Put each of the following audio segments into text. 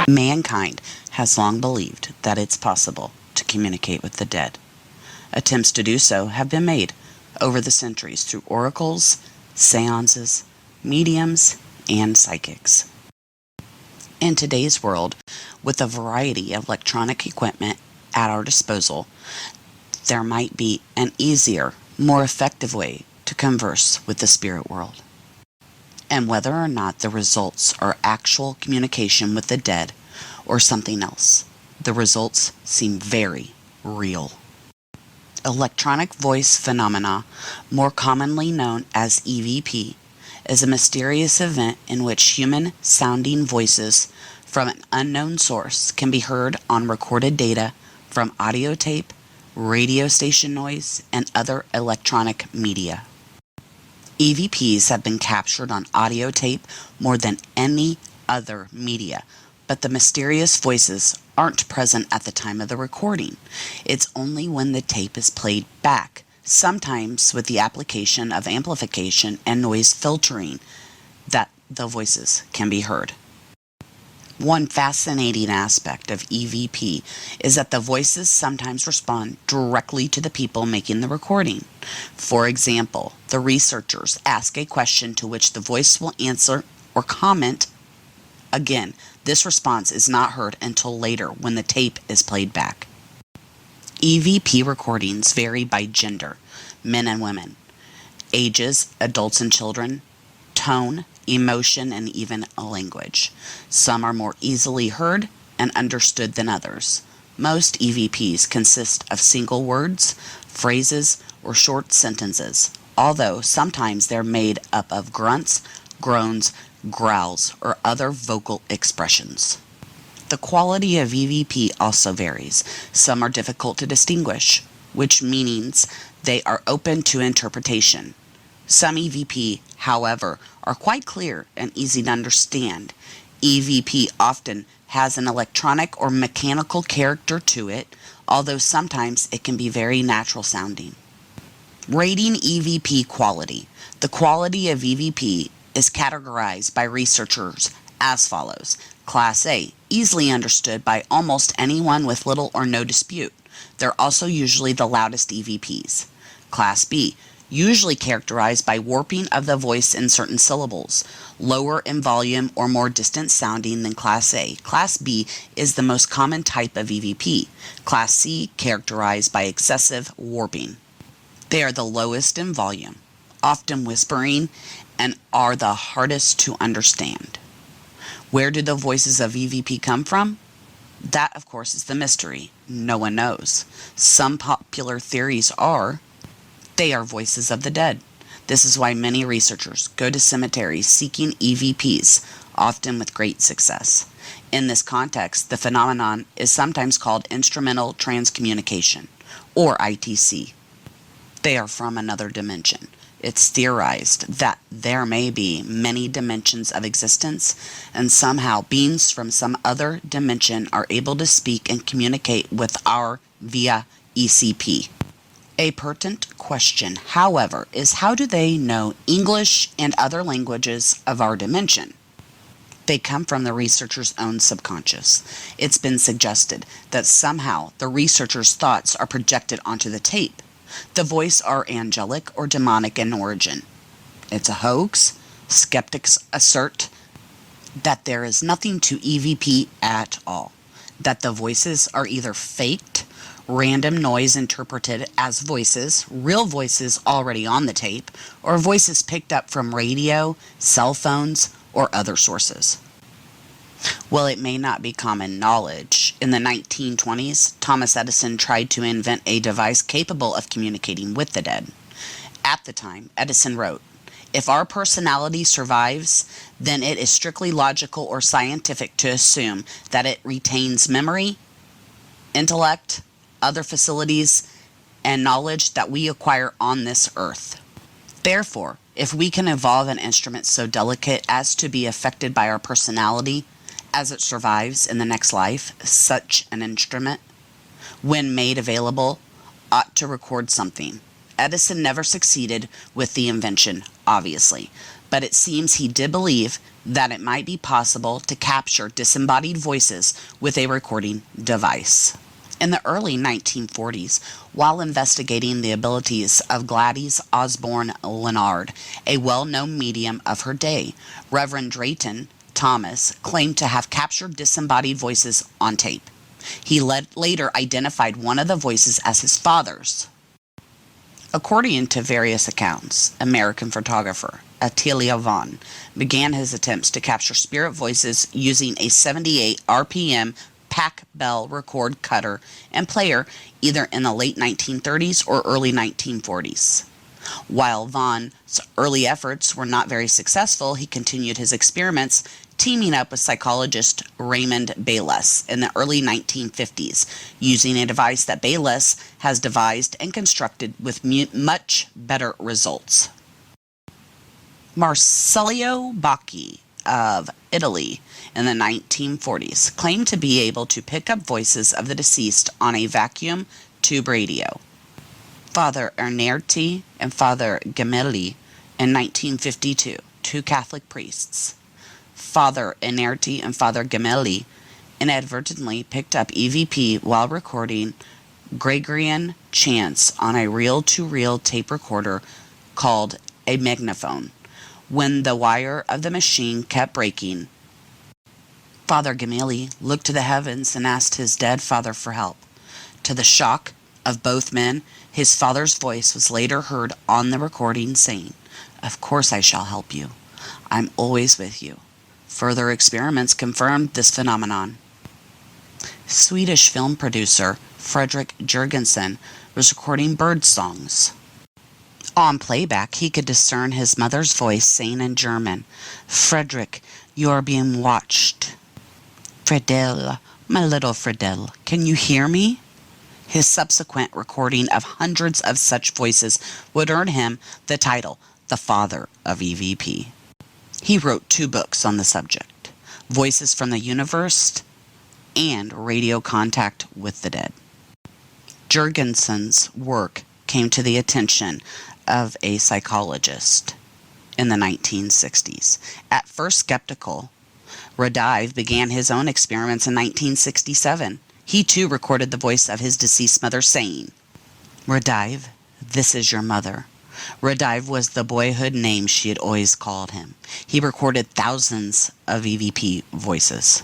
Mankind has long believed that it's possible to communicate with the dead. Attempts to do so have been made over the centuries through oracles, seances, mediums, and psychics. In today's world, with a variety of electronic equipment at our disposal, there might be an easier, more effective way to converse with the spirit world. And whether or not the results are actual communication with the dead or something else, the results seem very real. Electronic voice phenomena, more commonly known as EVP, is a mysterious event in which human-sounding voices from an unknown source can be heard on recorded data from audio tape, radio station noise, and other electronic media. EVPs have been captured on audio tape more than any other media, but the mysterious voices aren't present at the time of the recording. It's only when the tape is played back, sometimes with the application of amplification and noise filtering, that the voices can be heard. One fascinating aspect of EVP is that the voices sometimes respond directly to the people making the recording. For example, the researchers ask a question to which the voice will answer or comment. Again, this response is not heard until later when the tape is played back. EVP recordings vary by gender, men and women, ages, adults and children, tone, emotion, and even a language. Some are more easily heard and understood than others. Most EVPs consist of single words, phrases, or short sentences, although sometimes they're made up of grunts, groans, growls, or other vocal expressions. The quality of EVP also varies. Some are difficult to distinguish, which means they are open to interpretation. Some EVP, however, are quite clear and easy to understand. EVP often has an electronic or mechanical character to it, although sometimes it can be very natural sounding. Rating EVP quality. The quality of EVP is categorized by researchers as follows. Class A, easily understood by almost anyone with little or no dispute. They're also usually the loudest EVPs. Class B, usually characterized by warping of the voice in certain syllables, lower in volume or more distant sounding than Class A. Class B is the most common type of EVP. Class C, characterized by excessive warping. They are the lowest in volume, often whispering, and are the hardest to understand. Where do the voices of EVP come from? That, of course, is the mystery. No one knows. Some popular theories are they are voices of the dead. This is why many researchers go to cemeteries seeking EVPs, often with great success. In this context, the phenomenon is sometimes called instrumental transcommunication, or ITC. They are from another dimension. It's theorized that there may be many dimensions of existence, and somehow beings from some other dimension are able to speak and communicate with our via ECP. A pertinent question, however, is how do they know English and other languages of our dimension? They come from the researcher's own subconscious. It's been suggested that somehow the researcher's thoughts are projected onto the tape. The voice are angelic or demonic in origin. It's a hoax. Skeptics assert that there is nothing to EVP at all, that the voices are either faked, random noise interpreted as voices, real voices already on the tape, or voices picked up from radio, cell phones, or other sources. Well, it may not be common knowledge. In the 1920s, Thomas Edison tried to invent a device capable of communicating with the dead. At the time, Edison wrote, "If our personality survives, then it is strictly logical or scientific to assume that it retains memory, intellect, other facilities, and knowledge that we acquire on this earth. Therefore, if we can evolve an instrument so delicate as to be affected by our personality, as it survives in the next life, such an instrument, when made available, ought to record something." Edison never succeeded with the invention, obviously, but it seems he did believe that it might be possible to capture disembodied voices with a recording device. In the early 1940s, while investigating the abilities of Gladys Osborne Leonard, a well-known medium of her day, Reverend Drayton Thomas claimed to have captured disembodied voices on tape. He later identified one of the voices as his father's. According to various accounts, American photographer Attilio Vaughn began his attempts to capture spirit voices using a 78 RPM Pack Bell record cutter and player either in the late 1930s or early 1940s. While Vaughn's early efforts were not very successful, he continued his experiments, teaming up with psychologist Raymond Bayless in the early 1950s, using a device that Bayless has devised and constructed with much better results. Marsilio Bacchi of Italy in the 1940s claimed to be able to pick up voices of the deceased on a vacuum tube radio. Father Ernerti and Father Gemelli in 1952, two Catholic priests. Father Ernerti and Father Gemelli inadvertently picked up EVP while recording Gregorian chants on a reel-to-reel tape recorder called a magnaphone. When the wire of the machine kept breaking, Father Gemelli looked to the heavens and asked his dead father for help. To the shock of both men, his father's voice was later heard on the recording saying, "Of course I shall help you. I'm always with you." Further experiments confirmed this phenomenon. Swedish film producer Fredrik Jurgensen was recording bird songs. On playback, he could discern his mother's voice saying in German, "Fredrik, you are being watched. Fredel, my little Fredel, can you hear me?" His subsequent recording of hundreds of such voices would earn him the title, the father of EVP. He wrote 2 books on the subject, Voices from the Universe and Radio Contact with the Dead. Jurgensen's work came to the attention of a psychologist in the 1960s. At first skeptical, Radive began his own experiments in 1967. He too recorded the voice of his deceased mother saying, "Radive, this is your mother." Radive was the boyhood name she had always called him. He recorded thousands of EVP voices.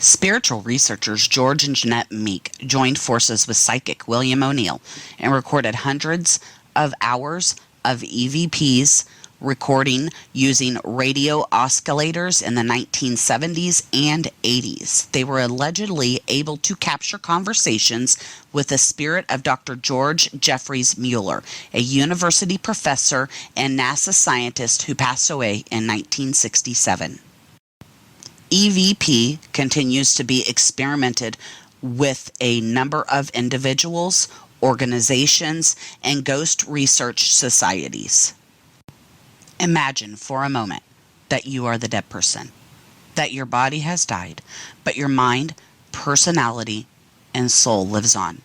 Spiritual researchers George and Jeanette Meek joined forces with psychic William O'Neill and recorded hundreds of hours of EVPs recording using radio oscillators in the 1970s and 80s. They were allegedly able to capture conversations with the spirit of Dr. George Jeffries Mueller, a university professor and NASA scientist who passed away in 1967. EVP continues to be experimented with a number of individuals, organizations, and ghost research societies. Imagine for a moment that you are the dead person, that your body has died, but your mind, personality, and soul lives on.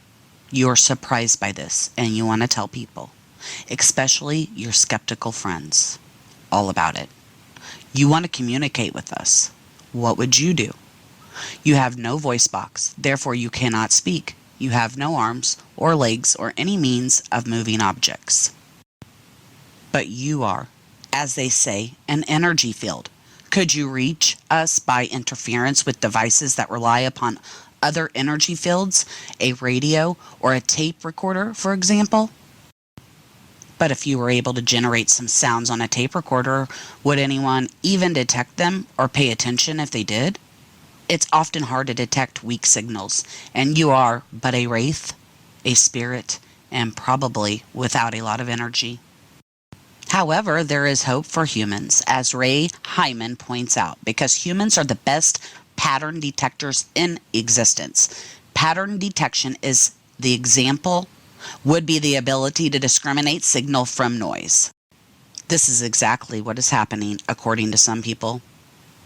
You are surprised by this, and you want to tell people, especially your skeptical friends, all about it. You want to communicate with us. What would you do? You have no voice box, therefore you cannot speak. You have no arms or legs or any means of moving objects. But you are, as they say, an energy field. Could you reach us by interference with devices that rely upon other energy fields, a radio or a tape recorder, for example? But if you were able to generate some sounds on a tape recorder, would anyone even detect them or pay attention if they did? It's often hard to detect weak signals, and you are but a wraith, a spirit, and probably without a lot of energy. However, there is hope for humans, as Ray Hyman points out, because humans are the best pattern detectors in existence. Pattern detection is the example, would be the ability to discriminate signal from noise. This is exactly what is happening, according to some people.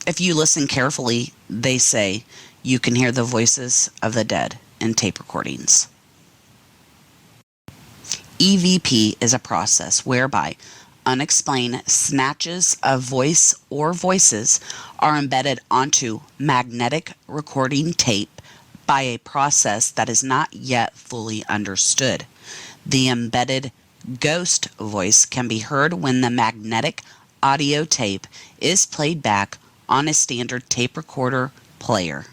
If you listen carefully, they say you can hear the voices of the dead in tape recordings. EVP is a process whereby unexplained snatches of voice or voices are embedded onto magnetic recording tape by a process that is not yet fully understood. The embedded ghost voice can be heard when the magnetic audio tape is played back on a standard tape recorder player.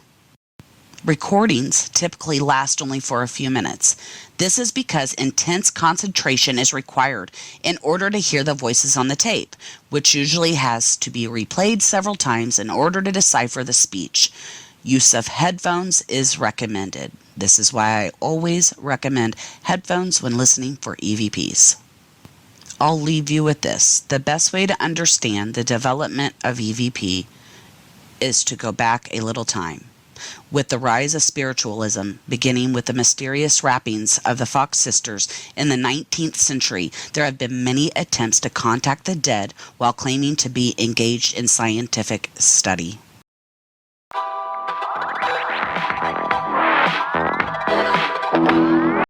Recordings typically last only for a few minutes. This is because intense concentration is required in order to hear the voices on the tape, which usually has to be replayed several times in order to decipher the speech. Use of headphones is recommended. This is why I always recommend headphones when listening for EVPs. I'll leave you with this. The best way to understand the development of EVP is to go back a little time. With the rise of spiritualism, beginning with the mysterious rappings of the Fox sisters in the 19th century, there have been many attempts to contact the dead while claiming to be engaged in scientific study.